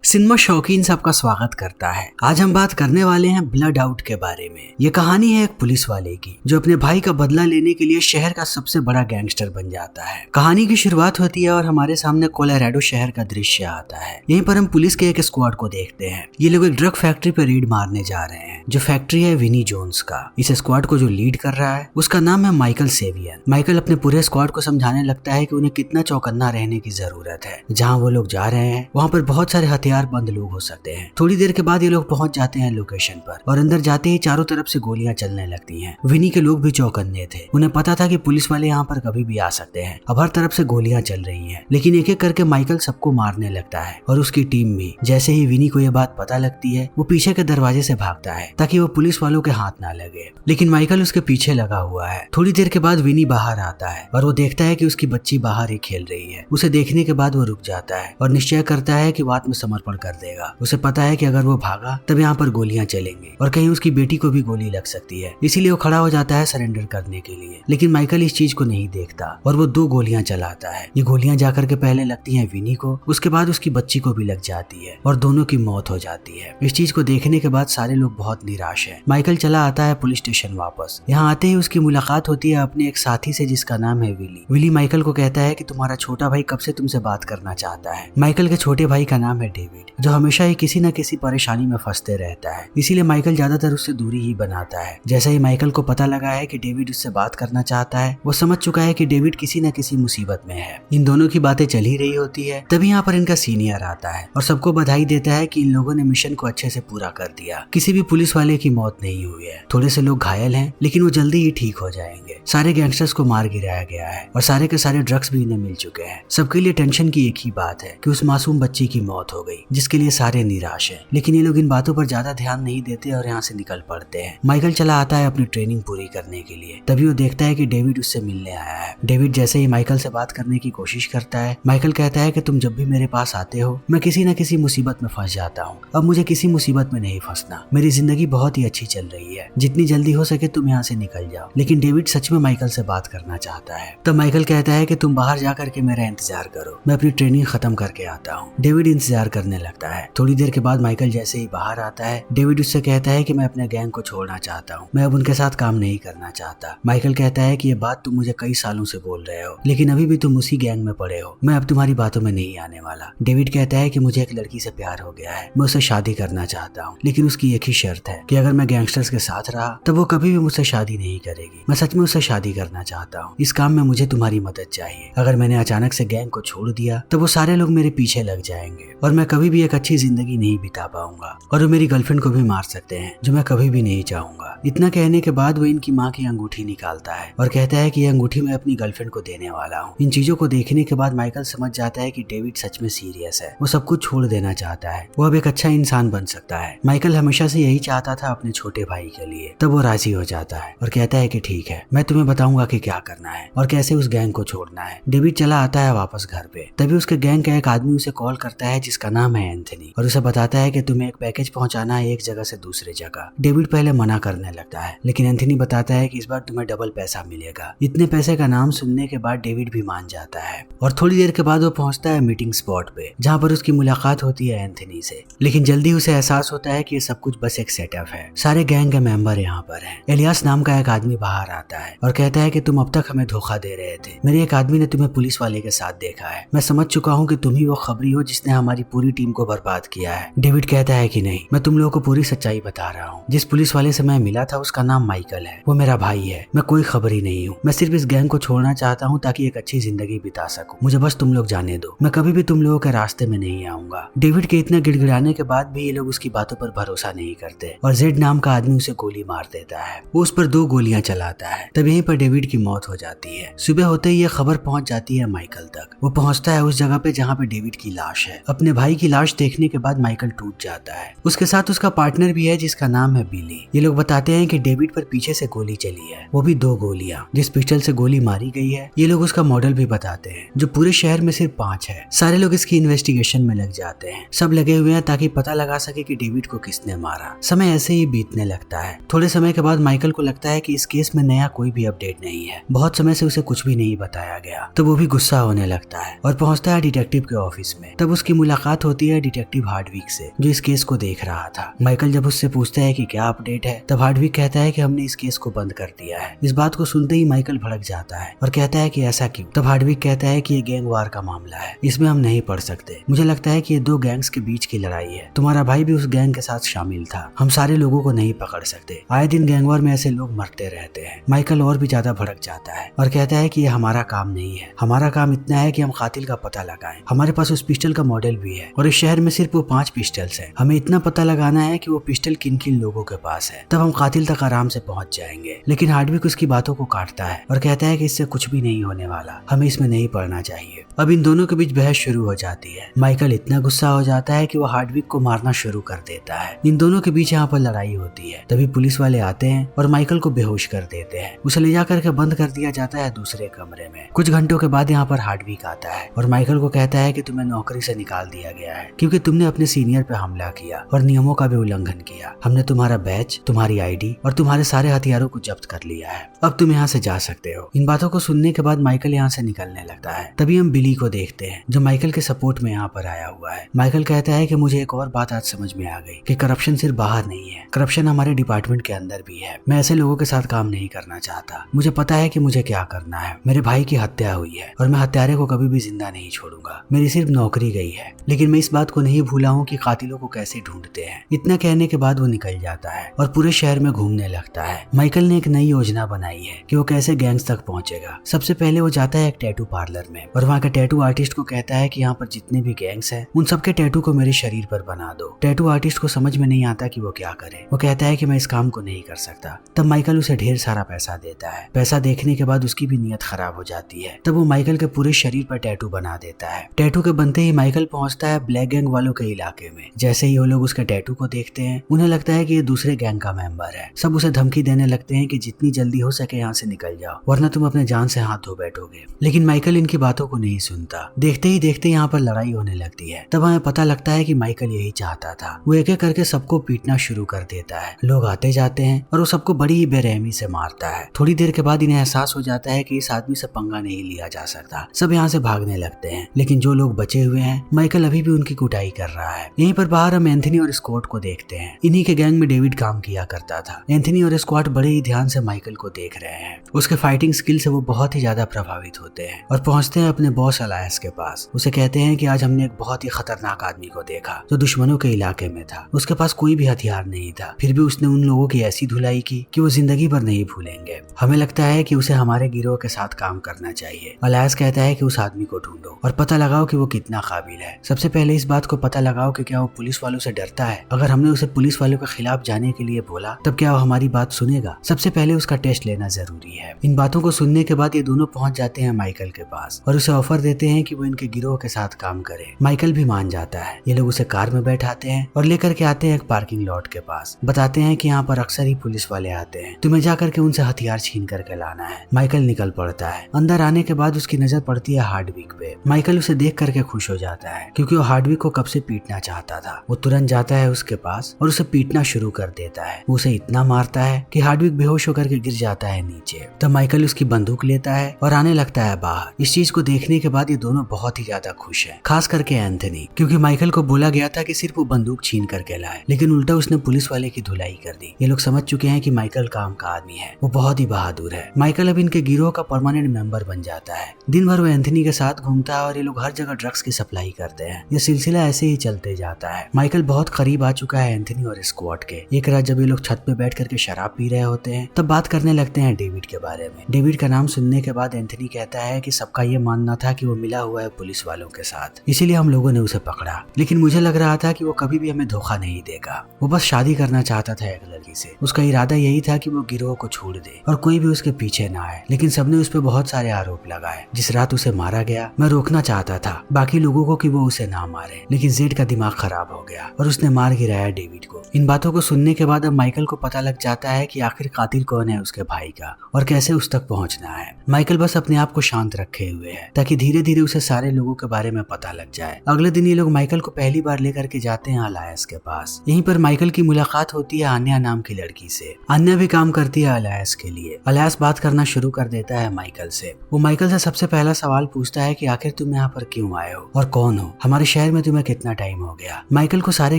Cinema शौकीन सबका स्वागत करता है। आज हम बात करने वाले हैं ब्लड आउट के बारे में। ये कहानी है एक पुलिस वाले की जो अपने भाई का बदला लेने के लिए शहर का सबसे बड़ा गैंगस्टर बन जाता है। कहानी की शुरुआत होती है और हमारे सामने कोलोराडो शहर का दृश्य आता है। यहीं पर हम पुलिस के एक स्क्वाड को देखते हैं। ये लोग एक ड्रग फैक्ट्री पे रेड मारने जा रहे हैं जो फैक्ट्री है विनी जोन्स का। इस स्क्वाड को जो लीड कर रहा है उसका नाम है माइकल सेवियन। माइकल अपने पूरे स्क्वाड को समझाने लगता है कि उन्हें कितना चौकन्ना रहने की जरूरत है। जहाँ वो लोग जा रहे हैं वहाँ पर बहुत सारे हथियार बंद लोग हो सकते हैं। थोड़ी देर के बाद ये लोग पहुंच जाते हैं लोकेशन पर और अंदर जाते ही चारों तरफ से गोलियां चलने लगती हैं। विनी के लोग भी चौकन्ने थे। उन्हें पता था कि पुलिस वाले यहाँ पर कभी भी आ सकते हैं। अब हर तरफ से गोलियां चल रही हैं, लेकिन एक एक करके माइकल सबको मारने लगता है और उसकी टीम भी। जैसे ही विनी को यह बात पता लगती है वो पीछे के दरवाजे से भागता है ताकि वो पुलिस वालों के हाथ ना लगे, लेकिन माइकल उसके पीछे लगा हुआ है। थोड़ी देर के बाद विनी बाहर आता है और वो देखता है कि उसकी बच्ची बाहर ही खेल रही है। उसे देखने के बाद वो रुक जाता है और निश्चय करता है कि वो आत्मसमर्पण कर देगा। उसे पता है कि अगर वो भागा तब यहाँ पर गोलियां चलेंगी और कहीं उसकी बेटी को भी गोली लग सकती है, इसीलिए वो खड़ा हो जाता है सरेंडर करने के लिए। लेकिन माइकल इस चीज को नहीं देखता और वो 2 गोलियां चलाता है। ये गोलियां जाकर के पहले लगती हैं विनी को, उसके बाद उसकी बच्ची को भी लग जाती है और दोनों की मौत हो जाती है। इस चीज को देखने के बाद सारे लोग बहुत निराश हैं। माइकल चला आता है पुलिस स्टेशन वापस। यहाँ आते ही उसकी मुलाकात होती है अपने एक साथी से जिसका नाम है विली। विली माइकल को कहता है कि तुम्हारा छोटा भाई कब से तुमसे बात करना चाहता है। माइकल के छोटे भाई का नाम है डेविड, जो हमेशा ही किसी न किसी परेशानी में फंसते रहता है, इसीलिए माइकल ज्यादातर उससे दूरी ही बनाता है। जैसे ही माइकल को पता लगा है कि डेविड उससे बात करना चाहता है, वो समझ चुका है कि डेविड किसी न किसी मुसीबत में है। इन दोनों की बातें चल ही रही होती है, तभी यहाँ पर इनका सीनियर आता है और सबको बधाई देता है कि इन लोगों ने मिशन को अच्छे से पूरा कर दिया। किसी भी पुलिस वाले की मौत नहीं हुई है। थोड़े से लोग घायल हैं, लेकिन वो जल्दी ही ठीक हो जाएंगे। सारे गैंगस्टर्स को मार गिराया गया है और सारे के सारे ड्रग्स भी इन्हें मिल चुके हैं। सबके लिए टेंशन की एक ही बात है कि उस मासूम बच्ची की मौत हो गई, जिसके लिए सारे निराश हैं। लेकिन ये लोग इन बातों पर ज्यादा ध्यान नहीं देते और यहाँ से निकल पड़ते हैं। माइकल चला आता है अपनी ट्रेनिंग पूरी करने के लिए। तभी वो देखता है कि डेविड उससे मिलने आया है। डेविड जैसे ही माइकल से बात करने की कोशिश करता है, माइकल कहता है कि तुम जब भी मेरे पास आते हो मैं किसी न किसी मुसीबत में फंस जाता हूँ। अब मुझे किसी मुसीबत में नहीं फंसना। मेरी जिंदगी बहुत ही अच्छी चल रही है, जितनी जल्दी हो सके तुम यहाँ से निकल जाओ। लेकिन डेविड सच में माइकल से बात करना चाहता है। तब माइकल कहता है कि तुम बाहर जाकर के मेरा इंतजार करो, मैं अपनी ट्रेनिंग खत्म करके आता हूँ। डेविड इंतजार करने लगता है। थोड़ी देर के बाद माइकल जैसे ही बाहर आता है, डेविड उससे कहता है कि मैं अपने गैंग को छोड़ना चाहता हूँ, मैं अब उनके साथ काम नहीं करना चाहता। माइकल कहता है कि ये बात तुम मुझे कई सालों से बोल रहे हो, लेकिन अभी भी तुम उसी गैंग में पड़े हो। मैं अब तुम्हारी बातों में नहीं आने वाला। डेविड कहता है कि मुझे एक लड़की से प्यार हो गया है, मैं उससे शादी करना चाहता हूँ, लेकिन उसकी एक ही शर्त है कि अगर मैं गैंगस्टर्स के साथ रहा तब वो कभी भी मुझसे शादी नहीं करेगी। मैं सच में उससे शादी करना चाहता हूँ। इस काम में मुझे तुम्हारी मदद चाहिए। अगर मैंने अचानक से गैंग को छोड़ दिया तो वो सारे लोग मेरे पीछे लग जाएंगे और मैं कभी भी एक अच्छी जिंदगी नहीं बिता पाऊंगा और वो मेरी गर्लफ्रेंड को भी मार सकते हैं, जो मैं कभी भी नहीं चाहूंगा। इतना कहने के बाद वो इनकी माँ की अंगूठी निकालता है और कहता है कि यह अंगूठी मैं अपनी गर्लफ्रेंड को देने वाला हूँ। इन चीजों को देखने के बाद माइकल समझ जाता है कि डेविड सच में सीरियस है। वो सब कुछ छोड़ देना चाहता है। वो अब एक अच्छा इंसान बन सकता है। माइकल हमेशा से यही चाहता था अपने छोटे भाई के लिए। तब वो राजी हो जाता है और कहता है कि ठीक है, मैं तुम्हें बताऊंगा कि क्या करना है और कैसे उस गैंग को छोड़ना है। डेविड चला आता है वापस घर पे। तभी उसके गैंग का एक आदमी उसे कॉल करता है जिसका नाम है एंथनी और उसे बताता है कि तुम्हें एक पैकेज पहुंचाना है एक जगह से दूसरे जगह। डेविड पहले मना करने लगता है, लेकिन एंथनी बताता है कि इस बार तुम्हें डबल पैसा मिलेगा। इतने पैसे का नाम सुनने के बाद डेविड भी मान जाता है और थोड़ी देर के बाद वो पहुंचता है मीटिंग स्पॉट पे, जहाँ पर उसकी मुलाकात होती है एंथनी से। लेकिन जल्दी उसे एहसास होता है कि ये सब कुछ बस एक सेटअप है। सारे गैंग के मेंबर यहाँ पर हैं। एलियास नाम का एक आदमी बाहर आता है और कहता है कि तुम अब तक हमें धोखा दे रहे थे। मेरे एक आदमी ने तुम्हें पुलिस वाले के साथ देखा है। मैं समझ चुका हूँ कि तुम ही वो खबरी हो जिसने हमारी पूरी टीम को बर्बाद किया है। डेविड कहता है कि नहीं, मैं तुम लोगों को पूरी सच्चाई बता रहा हूँ। जिस पुलिस वाले से मैं मिला था उसका नाम माइकल है। वो मेरा भाई है। मैं कोई खबरी नहीं हूँ। मैं सिर्फ इस गैंग को छोड़ना चाहता हूँ ताकि एक अच्छी जिंदगी बिता सकूं। मुझे बस तुम लोग जाने दो। मैं कभी भी तुम लोगों के रास्ते में नहीं आऊंगा। डेविड के इतने गिड़गिड़ाने के बाद भी ये लोग उसकी बातों पर भरोसा नहीं करते और जेड नाम का आदमी उसे गोली मार देता है। वो उस पर 2 गोलियां चलाता है। तब यहीं पर डेविड की मौत हो जाती है। सुबह होते ही ये खबर पहुंच जाती है माइकल तक। वो पहुंचता है उस जगह पे जहाँ पे डेविड की लाश है। अपने भाई की लाश देखने के बाद माइकल टूट जाता है। उसके साथ उसका पार्टनर भी है जिसका नाम है बिली। ये लोग बताते हैं कि डेविड पर पीछे से गोली चली है, वो भी 2 गोलियां। जिस पिस्टल से गोली मारी गई है ये लोग उसका मॉडल भी बताते हैं, जो पूरे शहर में सिर्फ 5 है। सारे लोग इसकी इन्वेस्टिगेशन में लग जाते हैं। सब लगे हुए हैं ताकि पता लगा सके कि डेविड को किसने मारा। समय ऐसे ही बीतने लगता है। थोड़े समय के बाद माइकल को लगता है कि इस केस में नया कोई भी अपडेट नहीं है। बहुत समय से उसे कुछ भी नहीं बताया गया। तो वो भी गुस्सा होने लगता है और पहुंचता है डिटेक्टिव के ऑफिस में। तब उसकी मुलाकात होती है डिटेक्टिव हार्डविक से, जो इस केस को देख रहा था। माइकल जब उससे पूछता है कि क्या अपडेट है, तब हार्डविक कहता है कि हमने इस केस को बंद कर दिया है। इस बात को सुनते ही माइकल भड़क जाता है और कहता है कि ऐसा क्यों। तब हार्डविक कहता है कि ये गैंग वार का मामला है, इसमें हम नहीं पढ़ सकते। मुझे लगता है कि ये दो गैंग्स के बीच की लड़ाई है। तुम्हारा भाई भी उस गैंग के साथ शामिल था। हम सारे लोगों को नहीं पकड़ सकते। आए दिन गैंग वार में ऐसे लोग मरते रहते हैं। माइकल और भी ज्यादा भड़क जाता है और कहता है कि ये हमारा काम नहीं है। हमारा काम इतना है कि हम कातिल का पता लगाएं। हमारे पास उस पिस्टल का मॉडल भी है और इस शहर में सिर्फ वो 5 पिस्टल्स हैं। हमें इतना पता लगाना है कि वो पिस्टल किन किन लोगों के पास है, तब हम कातिल तक आराम से पहुंच जाएंगे। लेकिन हार्डविक उसकी बातों को काटता है और कहता है कि इससे कुछ भी नहीं होने वाला, हमें इसमें नहीं पड़ना चाहिए। अब इन दोनों के बीच बहस शुरू हो जाती है। माइकल इतना गुस्सा हो जाता है कि वो हार्डविक को मारना शुरू कर देता है। इन दोनों के बीच यहाँ पर लड़ाई होती है। तभी पुलिस वाले आते हैं और माइकल को बेहोश कर देते हैं। उसे ले जाकर के बंद कर दिया जाता है दूसरे कमरे में। कुछ घंटों के बाद यहाँ पर हार्डविक आता है और माइकल को कहता है कि तुम्हें नौकरी से निकाल दिया गया है क्योंकि तुमने अपने सीनियर पे हमला किया और नियमों का भी उल्लंघन किया। हमने तुम्हारा बैच, तुम्हारी आईडी और तुम्हारे सारे हथियारों को जब्त कर लिया है। अब तुम यहाँ से जा सकते हो। इन बातों को सुनने के बाद माइकल यहाँ से निकलने लगता है। तभी हम बिली को देखते हैं जो माइकल के सपोर्ट में यहाँ पर आया हुआ है। माइकल कहता है कि मुझे एक और बात आज समझ में आ गई कि करप्शन सिर्फ बाहर नहीं है, करप्शन हमारे डिपार्टमेंट के अंदर भी है। मैं ऐसे लोगों के साथ काम नहीं करना चाहता। मुझे पता है कि मुझे क्या करना है। मेरे भाई की हत्या हुई है और मैं हत्यारे को कभी भी जिंदा नहीं छोड़ूंगा। मेरी सिर्फ नौकरी गई है, लेकिन मैं इस बात को नहीं भूला हूँ कि कातिलों को कैसे ढूंढते हैं। इतना कहने के बाद वो निकल जाता है और पूरे शहर में घूमने लगता है। माइकल ने एक नई योजना बनाई है कि वो कैसे गैंग्स तक पहुंचेगा। सबसे पहले वो जाता है एक टैटू पार्लर में और वहाँ के टैटू आर्टिस्ट को कहता है कि यहाँ पर जितने भी गैंग्स हैं उन सबके टैटू को मेरे शरीर पर बना दो। टैटू आर्टिस्ट को समझ में नहीं आता कि वो क्या करे। वो कहता है कि मैं इस काम को नहीं कर सकता। तब माइकल उसे ढेर सारा पैसा देता है। पैसा देखने के बाद उसकी भी नीयत खराब हो जाती है। तब वो माइकल के पूरे शरीर पर टैटू बना देता है। टैटू के बनते ही माइकल पहुंचता है ब्लैक गैंग वालों के इलाके में। जैसे ही वो लोग उसके टैटू को देखते हैं उन्हें लगता है कि ये दूसरे गैंग का मेंबर है। सब उसे धमकी देने लगते हैं कि जितनी जल्दी हो सके यहाँ से निकल जाओ वरना तुम अपने जान से हाथ धो बैठोगे। लेकिन माइकल इनकी बातों को नहीं सुनता। देखते ही देखते यहाँ पर लड़ाई होने लगती है। तब हमें पता लगता है कि माइकल यही चाहता था। वो एक एक करके सबको पीटना शुरू कर देता है। लोग आते जाते हैं और वो सबको बड़ी ही बेरहमी से मारता है। थोड़ी देर के बाद इन्हें एहसास हो जाता है कि इस आदमी से पंगा नहीं लिया जा सकता। सब यहाँ से भागने लगते हैं, लेकिन जो लोग बचे हुए हैं माइकल अभी भी उनकी कुटाई कर रहा है। यहीं पर बाहर हम एंथनी और स्कॉट को देखते हैं। इन्हीं के गैंग में डेविड काम किया करता था। एंथनी और स्कॉट बड़े ही ध्यान से माइकल को देख रहे हैं। उसके फाइटिंग स्किल से वो बहुत ही ज्यादा प्रभावित होते हैं और पहुंचते हैं अपने बॉस अलायस के पास। उसे कहते हैं कि आज हमने एक बहुत ही खतरनाक आदमी को देखा जो दुश्मनों के इलाके में था। उसके पास कोई भी हथियार नहीं था, फिर भी उसने उन लोगों की ऐसी धुलाई की कि वो जिंदगी भर नहीं भूलेंगे। हमें लगता है कि उसे हमारे गिरोह के साथ काम करना चाहिए। अलायस कहता है कि उस आदमी को ढूंढो और पता लगाओ कि वो कितना काबिल है। सबसे पहले इस बात को पता लगाओ कि क्या वो पुलिस वालों से डरता है। अगर हमने उसे पुलिस वालों के खिलाफ जाने के लिए बोला तब क्या वो हमारी बात सुनेगा। सबसे पहले उसका टेस्ट लेना जरूरी है। इन बातों को सुनने के बाद ये दोनों पहुंच जाते हैं माइकल के पास और उसे ऑफर देते हैं कि वो इनके गिरोह के साथ काम करे। माइकल भी मान जाता है। ये लोग उसे कार में बैठाते हैं और लेकर के आते हैं एक पार्किंग लॉट के पास। बताते हैं कि यहाँ पर अक्सर ही पुलिस वाले आते हैं, तुम्हें जाकर के उनसे हथियार छीन करके लाना है। माइकल निकल पड़ता है। अंदर आने के बाद उसकी नजर पड़ती है हार्डविक पे। माइकल उसे देख करके खुश हो जाता है क्योंकि वो हार्डविक को कब से पीटना चाहता था। वो तुरंत जाता है उसके पास और उसे पीटना शुरू कर देता है। उसे इतना मारता है कि हार्डविक बेहोश होकर के गिर जाता है नीचे। तब माइकल उसकी बंदूक लेता है और आने लगता है बाहर। इस चीज को देखने के बाद ये दोनों बहुत ही ज्यादा खुश हैं, खास करके एंथनी, क्योंकि माइकल को बोला गया था कि सिर्फ वो बंदूक छीन करके लाए, लेकिन उल्टा उसने पुलिस वाले की धुलाई कर दी। ये लोग समझ चुके हैं कि माइकल काम का आदमी है, वो बहुत ही बहादुर है। माइकल अब इनके गिरोह का परमानेंट मेंबर बन जाता है। दिन भर वो एंथनी के साथ घूमता है और ये लोग हर जगह ड्रग्स की सप्लाई करते हैं। ये सिलसिला ऐसे ही चलते जाता है। माइकल बहुत करीब आ चुका है एंथनी और स्क्वाड के। एक रात जब ये लोग छत पे बैठ करके शराब पी रहे होते हैं तब बात करने लगते हैं डेविड के बारे में। डेविड का नाम सुनने के बाद एंथनी कहता है कि सबका ये मानना था कि वो मिला हुआ है पुलिस वालों के साथ, इसीलिए हम लोगों ने उसे पकड़ा। लेकिन मुझे लग रहा था कि वो कभी भी हमें धोखा नहीं देगा। वो बस शादी करना चाहता था एक लड़की से। उसका इरादा यही था कि वो गिरोह को छोड़ दे और कोई भी उसके पीछे ना आए। लेकिन सबने उस पर बहुत सारे आरोप लगाए। जिस रात उसे मारा गया मैं रोकना चाहता था बाकी लोगों को कि वो उसे ना मारे, लेकिन जेड का दिमाग खराब हो गया और उसने मार गिराया डेविड को। इन बातों को सुनने के बाद अब माइकल को पता लग जाता है कि आखिर कातिल कौन है उसके भाई का और कैसे उस तक पहुंचना है। माइकल बस अपने आप को शांत रखे हुए है ताकि धीरे धीरे उसे सारे लोगों के बारे में पता लग जाए। अगले दिन ये लोग माइकल को पहली बार लेकर के जाते हैं अलायस के पास। यहीं पर माइकल की मुलाकात होती है अन्या नाम की लड़की से। अन्या भी काम करती है अलायस के लिए। अलायस बात करना शुरू कर देता है माइकल से। वो माइकल से सबसे पहला सवाल पूछता है कि आखिर तुम यहाँ पर क्यों आए हो और कौन हो, हमारे शहर शहर में तुम्हें कितना टाइम हो गया। माइकल को सारे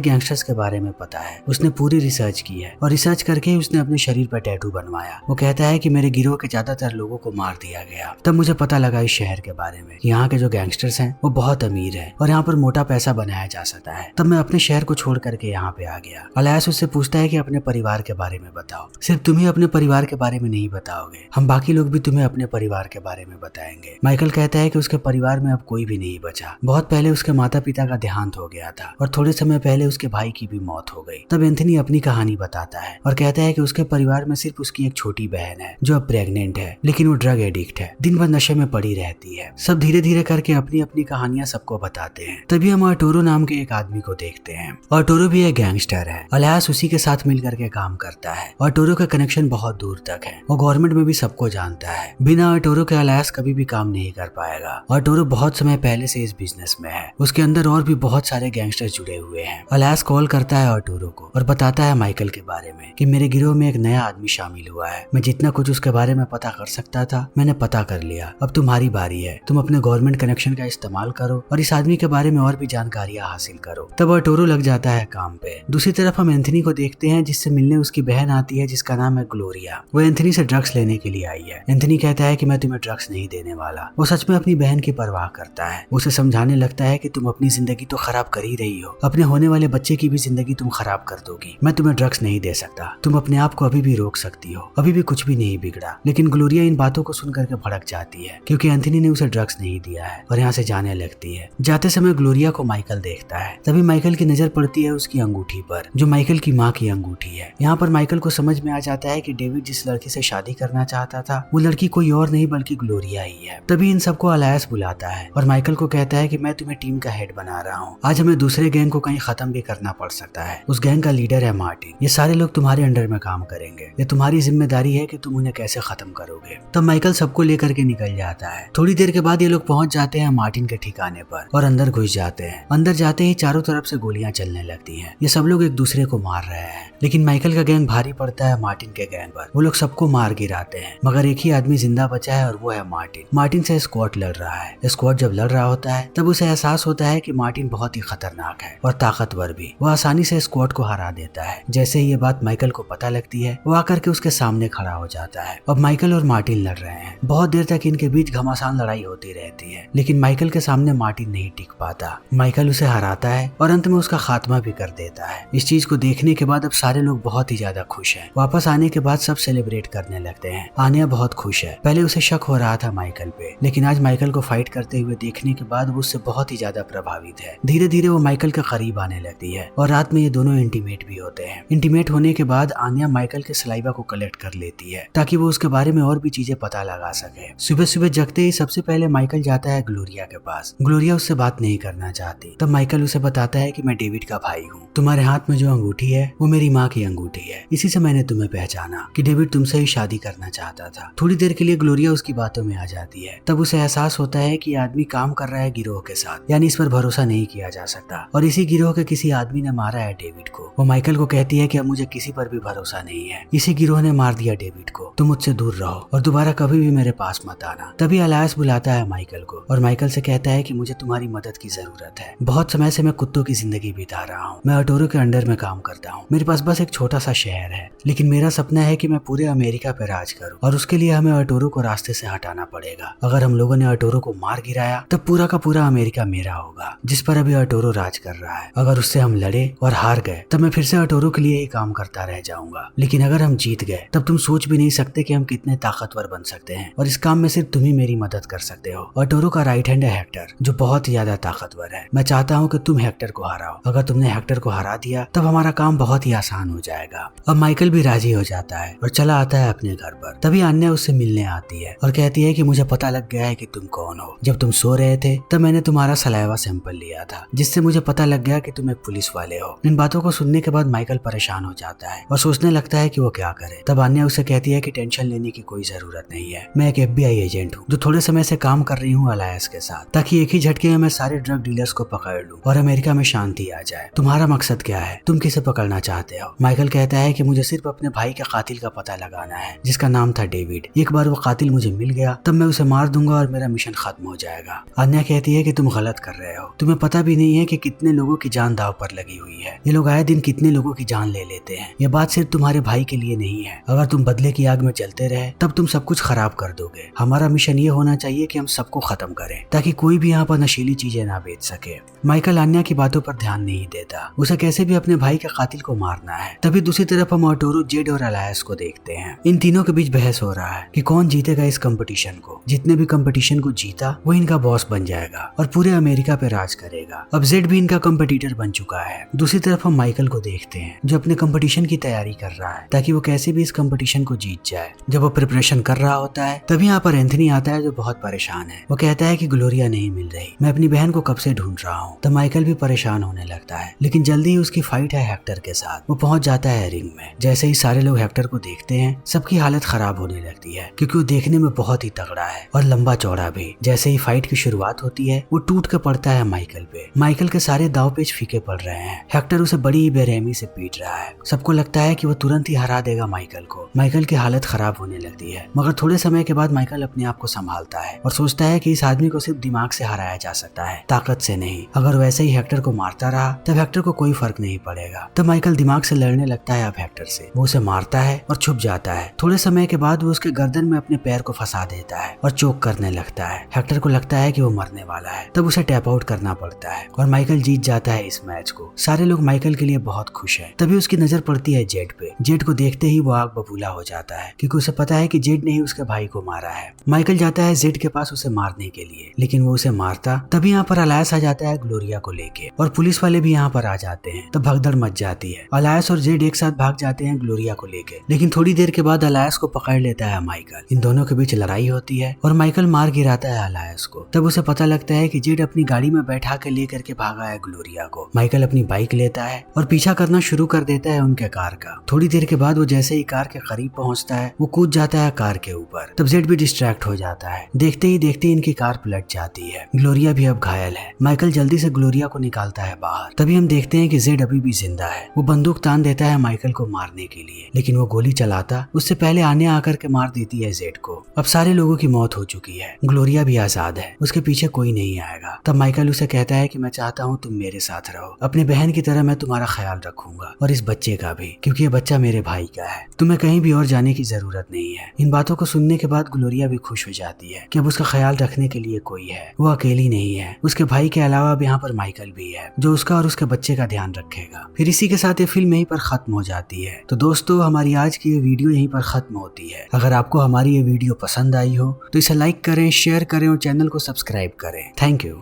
गैंगस्टर्स के बारे में पता है, उसने पूरी रिसर्च की है और रिसर्च करके ही उसने अपने शरीर पर टैटू बनवाया। वो कहता है कि मेरे गिरोह के ज्यादातर लोगों को मार दिया गया। तब मुझे पता लगा इस शहर के बारे में, यहाँ के जो गैंगस्टर्स हैं वो बहुत अमीर है और यहाँ पर मोटा पैसा बनाया जा सकता है। तब मैं अपने शहर को छोड़ करके यहाँ पे आ गया। अलायस उससे पूछता है कि अपने परिवार के बारे में बताओ। सिर्फ तुम ही अपने परिवार के बारे में नहीं बताओगे, हम बाकी लोग भी तुम्हें अपने परिवार के बारे में बताएंगे। माइकल कहता है कि उसके परिवार में अब कोई भी नहीं बचा। बहुत पहले उसके माता पिता का देहांत हो गया था और थोड़े समय पहले उसके भाई की भी मौत हो गई। तब एंथनी अपनी कहानी बताता है और कहता है कि उसके परिवार में सिर्फ उसकी एक छोटी बहन है जो अब प्रेग्नेंट है, लेकिन वो ड्रग एडिक्ट है, दिन भर नशे में पड़ी रहती है। सब धीरे धीरे करके अपनी अपनी कहानियां सबको बताते हैं। तभी हम आर्टुरो नाम के एक आदमी को देखते हैं। आर्टुरो भी एक गैंगस्टर है। अलायस उसी के साथ मिल करके काम करता है। आर्टुरो का कनेक्शन बहुत दूर तक है, वो गवर्नमेंट में भी सबको जानता है। बिना आर्टुरो के अलायस कभी भी काम नहीं कर पाएगा। आर्टुरो बहुत समय पहले से इस बिजनेस में है, उसके अंदर और भी बहुत सारे गैंगस्टर जुड़े हुए हैं। अलायस कॉल करता है आर्टुरो को और बताता है माइकल के बारे में कि मेरे गिरोह में एक नया आदमी शामिल हुआ है। मैं जितना कुछ उसके बारे में पता कर सकता था मैंने पता कर लिया। अब तुम्हारी बारी है, तुम अपने गवर्नमेंट कनेक्शन का इस्तेमाल करो और इस आदमी के बारे में और भी जानकारियां हासिल करो। तब आर्टुरो लग जाता है काम पे। दूसरी तरफ हम एंथनी को देखते हैं, जिससे मिलने उसकी बहन आती है जिसका नाम है ग्लोरिया। वो एंथनी से ड्रग्स लेने के लिए आई है। एंथनी कहता है कि मैं तुम्हें ड्रग्स नहीं देने वाला। वो सच में अपनी बहन की परवाह करता है। उसे समझाने लगता है कि तुम अपनी जिंदगी तो खराब कर ही रही हो, अपने होने वाले बच्चे की भी जिंदगी तुम खराब कर दोगी। मैं तुम्हें ड्रग्स नहीं दे सकता, तुम अपने आप को अभी भी रोक सकती हो, अभी भी कुछ भी नहीं बिगड़ा। लेकिन ग्लोरिया इन बातों को सुन करके भड़क जाती है क्योंकि एंथनी ने उसे ड्रग्स नहीं दिया है और यहाँ से जाने लगती है। जाते समय ग्लोरिया को माइकल देखता है। तभी माइकल की नजर पड़ती है उसकी अंगूठी पर, जो माइकल की माँ की अंगूठी है। यहाँ पर माइकल को समझ में आ जाता है कि डेविड जिस लड़की से शादी करना चाहता था वो लड़की कोई और नहीं बल्कि ग्लोरिया ही है। तभी इन सबको अलायस बुलाता है और माइकल को कहता है कि मैं तुम्हें टीम का हेड बना रहा हूँ। आज हमें दूसरे गैंग को कहीं खत्म भी करना पड़ सकता है। उस गैंग का लीडर है मार्टिन। ये सारे लोग तुम्हारे अंडर में काम करेंगे, ये तुम्हारी जिम्मेदारी है कि तुम उन्हें कैसे खत्म करोगे। तब माइकल सबको लेकर के निकल जाता है। थोड़ी देर के बाद ये लोग पहुंच जाते हैं मार्टिन के ठिकाने पर और अंदर घुस जाते हैं। अंदर जाते ही चारों तरफ से गोलियां चलने लगती हैं। ये सब लोग एक दूसरे को मार रहे हैं, लेकिन माइकल का गैंग भारी पड़ता है मार्टिन के गैंग पर। वो लोग सबको मार गिराते हैं, मगर एक ही आदमी जिंदा बचा है और वो है मार्टिन। मार्टिन से स्क्वाड लड़ रहा है। स्क्वाड जब लड़ रहा होता है तब उसे एहसास होता है कि मार्टिन बहुत ही खतरनाक है और ताकतवर भी। वो आसानी से स्क्वाड को हरा देता है। जैसे ही ये बात माइकल को पता लगती है वो आकर के उसके सामने खड़ा हो जाता है। अब माइकल और मार्टिन लड़ रहे हैं। बहुत देर तक इनके बीच घमासान लड़ाई होती रहती है, लेकिन माइकल के सामने मार्टिन नहीं टिक पाता। माइकल उसे हराता है और अंत में उसका खात्मा भी कर देता है। इस चीज को देखने के बाद अब सारे लोग बहुत ही ज्यादा खुश हैं। वापस आने के बाद सब सेलिब्रेट करने लगते हैं। आन्या बहुत खुश है। पहले उसे शक हो रहा था माइकल पे, लेकिन आज माइकल को फाइट करते हुए देखने के बाद वो उससे बहुत ही ज्यादा प्रभावित है। धीरे धीरे वो माइकल के करीब आने लगती है और रात में ये दोनों इंटीमेट भी होते हैं। इंटीमेट होने के बाद आन्या माइकल के सलाइवा को कलेक्ट कर लेती है ताकि वो उसके बारे में और भी चीजें पता लगा सके। सुबह सुबह जगते ही सबसे पहले माइकल जाता है ग्लोरिया के पास। ग्लोरिया उससे बात नहीं करना चाहती। तब माइकल उसे बताता है कि मैं डेविड का भाई हूँ। तुम्हारे हाथ में जो अंगूठी है वो मेरी माँ की अंगूठी है। इसी से मैंने तुम्हें पहचाना कि डेविड तुमसे ही शादी करना चाहता था। थोड़ी देर के लिए ग्लोरिया उसकी बातों में आ जाती है। तब उसे एहसास होता है कि आदमी काम कर रहा है गिरोह के साथ, यानी इस पर भरोसा नहीं किया जा सकता और इसी गिरोह के किसी आदमी ने मारा है डेविड को। वो माइकल को कहती है कि अब मुझे किसी पर भी भरोसा नहीं है, इसी गिरोह ने मार दिया डेविड को। तुम मुझसे दूर रहो और दोबारा कभी भी मेरे पास मत आना। तभी अलायस बुलाता है माइकल को और माइकल से कहता है कि मुझे तुम्हारी मदद की जरूरत है। बहुत समय से मैं कुत्तों की जिंदगी बिता रहा हूँ। मैं आर्टुरो के अंडर में काम करता हूँ। मेरे पास बस एक छोटा सा शहर है, लेकिन मेरा सपना है कि मैं पूरे अमेरिका पे राज करूँ और उसके लिए हमें आर्टुरो को रास्ते से हटाना पड़ेगा। अगर हम लोगों ने आर्टुरो को मार गिराया तब पूरा का पूरा अमेरिका मेरा होगा, जिस पर अभी आर्टुरो राज कर रहा है। अगर उससे हम लड़े और हार गए तब मैं फिर से आर्टुरो के लिए ही काम करता रह जाऊंगा, लेकिन अगर हम जीत गए तब तुम सोच भी नहीं सकते कि हम कितने ताकतवर बन सकते हैं और इस काम में सिर्फ तुम ही मेरी मदद कर सकते हो। आर्टुरो का राइट हैंड है हेक्टर, जो बहुत ही ज्यादा ताकतवर है। मैं चाहता हूँ कि तुम हेक्टर को हराओ। अगर तुमने हेक्टर को हरा दिया तब हमारा काम बहुत ही आसान हो जाएगा। अब माइकल भी राजी हो जाता है और चला आता है अपने घर पर। तभी अन्या उससे मिलने आती है और कहती है कि मुझे पता लग गया है कि तुम कौन हो। जब तुम सो रहे थे तब मैंने तुम्हारा सलाइवा सैंपल लिया था, जिससे मुझे पता लग गया कि तुम एक पुलिस वाले हो। इन बातों को सुनने सुनने के बाद माइकल परेशान हो जाता है और सोचने लगता है कि वो क्या करे। तब अन्या उसे कहती है कि टेंशन लेने की कोई जरूरत नहीं है, मैं एक FBI एजेंट हूँ जो थोड़े समय से काम कर रही हूँ अलायंस के साथ, ताकि एक ही झटके में मैं सारे ड्रग डीलर्स को पकड़ लूं और अमेरिका में शांति आ जाए। तुम्हारा मकसद क्या है? तुम किसे पकड़ना चाहते हो? माइकल कहता है कि मुझे सिर्फ अपने भाई के कातिल का पता लगाना है, जिसका नाम था डेविड। एक बार वो कातिल मुझे मिल गया तब मैं उसे मार दूंगा और मेरा मिशन खत्म हो जाएगा। अन्या कहती है कि तुम गलत कर रहे हो, तुम्हें पता भी नहीं है कि कितने लोगों की जान दांव पर लगी हुई है। ये लोग आए दिन कितने लोगों की जान ले लेते हैं। ये बात सिर्फ तुम्हारे भाई के लिए नहीं है, अगर तुम बदले की आग में जलते रहे तब तुम सब कुछ खराब कर दोगे। हमारा मिशन ये होना चाहिए कि हम सबको खत्म करें ताकि कोई भी यहाँ पर नशीली चीजें ना बेच सके। माइकल अन्या की बातों पर ध्यान नहीं देता, उसे कैसे भी अपने भाई के कातिल को मारना है। तभी दूसरी तरफ हम आर्टुरो, जेड और अलायंस को देखते हैं। इन तीनों के बीच बहस हो रहा है कि कौन जीतेगा इस कंपटीशन को। जितने भी कंपटीशन को जीता वो इनका बॉस बन जाएगा और पूरे अमेरिका पे राज करेगा। अब जेड भी इनका कंपटीटर बन चुका है। दूसरी तरफ हम माइकल को देखते हैं जो अपने कंपटीशन की तैयारी कर रहा है ताकि वो कैसे भी इस कंपटीशन को जीत जाए। जब वो प्रिपरेशन कर रहा होता है तभी यहाँ पर एंथनी आता है जो बहुत परेशान है। वो कहता है कि ग्लोरिया नहीं मिल रही, मैं अपनी बहन को कब से ढूंढ रहा हूँ। तो माइकल भी परेशान होने लगता है, लेकिन जल्दी ही उसकी फाइट है हेक्टर के साथ। वो पहुंच जाता है रिंग में। जैसे ही सारे लोग हेक्टर को देखते हैं सबकी हालत खराब होने लगती है क्योंकि वो देखने में बहुत ही तगड़ा है और लंबा चौड़ा भी। जैसे ही फाइट की शुरुआत होती है वो टूट के पड़ता है माइकल पे। माइकल के सारे दाव पेच फीके पड़ रहे हैं। हेक्टर उसे बड़ी ही बेरहमी से पीट रहा है। सबको लगता है कि वो तुरंत ही हरा देगा माइकल को। माइकल की हालत खराब होने लगती है, मगर थोड़े समय के बाद माइकल अपने आप को संभालता है और सोचता है कि इस आदमी को सिर्फ दिमाग से हराया जा सकता है, ताकत से नहीं। अगर वैसे ही हेक्टर को मारता रहा तब हेक्टर को कोई फर्क नहीं पड़ेगा। तब माइकल दिमाग से लड़ने लगता है अब हेक्टर से। वो उसे मारता है और छुप जाता है। थोड़े समय के बाद वो उसके गर्दन में अपने पैर को फंसा देता है और चोक करने लगता है। हेक्टर को लगता है कि वो मरने वाला है, तब उसे टैप आउट करना पड़ता है और माइकल जीत जाता है इस मैच को। सारे लोग माइकल के लिए बहुत खुश हैं। तभी उसकी नजर पड़ती है जेड पे। जेड को देखते ही वो आग बबूला हो जाता है क्योंकि उसे पता है कि जेड ने ही उसके भाई को मारा है। माइकल जाता है जेड के पास उसे मारने के लिए, लेकिन वो उसे मारता। तभी यहाँ पर अलायंस आ जाता है ग्लोरिया को लेके और पुलिस वाले भी यहाँ पर आ जाते हैं। तब भगदड़ मच जाती है। अलायंस और जेड एक साथ भाग जाते हैं ग्लोरिया को लेके, लेकिन थोड़ी देर के बाद अलायंस को पकड़ लेता है माइकल। इन दोनों के बीच लड़ाई होती है और माइकल मार गिराता है अलायंस को। तब उसे पता लगता है कि जेड अपनी गाड़ी में बैठा के लेकर के भागा है ग्लोरिया को। माइकल अपनी बाइक लेता है और पीछा करना शुरू कर देता है उनके कार का। थोड़ी देर के बाद वो जैसे ही कार के करीब पहुंचता है वो कूद जाता है कार के ऊपर। तब जेड भी डिस्ट्रैक्ट हो जाता है। देखते ही देखते इनकी कार पलट जाती है। ग्लोरिया भी अब घायल है। माइकल जल्दी से ग्लोरिया को निकालता है बाहर। तभी हम देखते हैं कि जेड अभी भी जिंदा है। वो बंदूक तान देता है माइकल को मारने के लिए, लेकिन वो गोली चलाता उससे पहले आने आकर के मार देती है जेड को। अब सारे लोगों की मौत हो चुकी है। ग्लोरिया भी आजाद है, उसके पीछे कोई नहीं आएगा। तब माइकल उसे कहता है कि मैं चाहता हूँ तुम मेरे साथ रहो, अपनी बहन की तरह मैं तुम्हारा ख्याल रखूंगा और इस बच्चे का भी, क्योंकि ये बच्चा मेरे भाई का है। तुम्हें कहीं भी और जाने की जरूरत नहीं है। इन बातों को सुनने के बाद ग्लोरिया भी खुश हो जाती है कि अब उसका ख्याल रखने के लिए कोई है। वो अकेली नहीं है, उसके भाई के अलावा अब यहाँ पर माइकल भी है जो उसका और उसके बच्चे का ध्यान रखेगा। फिर इसी के साथ ये फिल्म यहीं पर खत्म हो जाती है। तो दोस्तों हमारी आज की ये वीडियो यहीं पर खत्म होती है। अगर आपको हमारी ये वीडियो पसंद आई हो तो इसे लाइक करें, शेयर करें और चैनल को सब्सक्राइब करें। Thank you.